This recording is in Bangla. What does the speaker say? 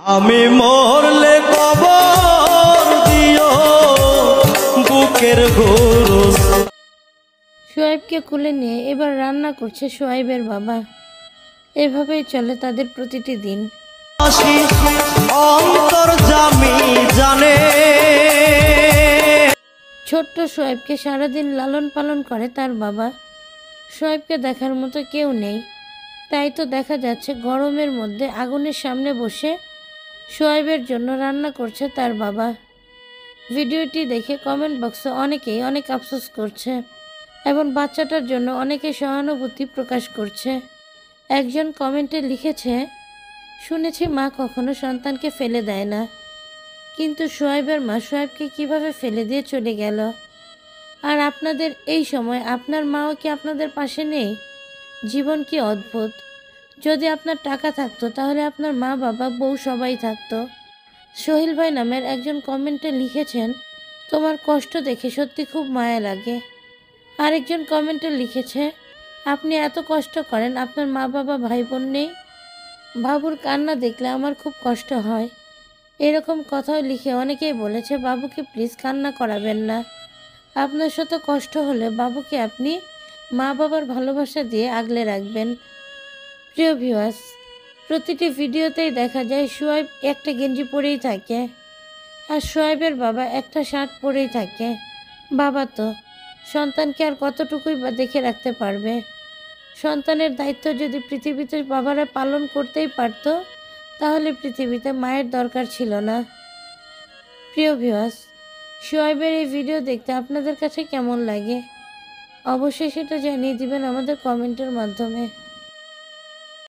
আমি মরলে কবর দিও বুকের গরজ। শোয়েবকে কোলে নিয়ে এবার রান্না করছে শোয়েবের বাবা। এভাবেই চলে তাদের প্রতিটি দিন। অন্তর্যামী জানে ছোট্ট শোয়েবকে সারাদিন লালন পালন করে তার বাবা। শোয়েবকে দেখার মতো কেউ নেই, তাই তো দেখা যাচ্ছে গরমের মধ্যে আগুনের সামনে বসে শোয়েবের জন্য রান্না করছে তার বাবা। ভিডিওটি দেখে কমেন্ট বক্সে অনেকেই অনেক আফসোস করছে এবং বাচ্চাটার জন্য অনেকে সহানুভূতি প্রকাশ করছে। একজন কমেন্টে লিখেছে, শুনেছি মা কখনো সন্তানকে ফেলে দেয় না, কিন্তু শোয়েবের মা শোয়েবকে কিভাবে ফেলে দিয়ে চলে গেল। আর আপনাদের এই সময় আপনার মাও কি আপনাদের পাশে নেই? জীবন কি অদ্ভুত। যদি আপনার টাকা থাকতো তাহলে আপনার মা বাবা বউ সবাই থাকতো। সোহেল ভাই নামের একজন কমেন্টে লিখেছেন, তোমার কষ্ট দেখে সত্যি খুব মায়া লাগে। আরেকজন কমেন্টে লিখেছে, আপনি এত কষ্ট করেন, আপনার মা বাবা ভাই বোন নেই? বাবুর কান্না দেখলে আমার খুব কষ্ট হয়। এরকম কথাও লিখে অনেকেই বলেছে, বাবুকে প্লিজ কান্না করাবেন না। আপনার শত কষ্ট হলে বাবুকে আপনি মা বাবার ভালোবাসা দিয়ে আগলে রাখবেন। প্রিয় ভিউয়ার্স, প্রতিটি ভিডিওতেই দেখা যায় শোয়েব একটা গেঞ্জি পরেই থাকে আর শোয়েবের বাবা একটা শার্ট পরেই থাকে। বাবা তো সন্তানকে আর কতটুকুই বা দেখে রাখতে পারবে। সন্তানের দায়িত্ব যদি পৃথিবীতে বাবারা পালন করতেই পারত, তাহলে পৃথিবীতে মায়ের দরকার ছিল না। প্রিয় ভিউয়ার্স, শোয়েবের এই ভিডিও দেখতে আপনাদের কাছে কেমন লাগে অবশ্যই সেটা জানিয়ে দিবেন আমাদের কমেন্টের মাধ্যমে।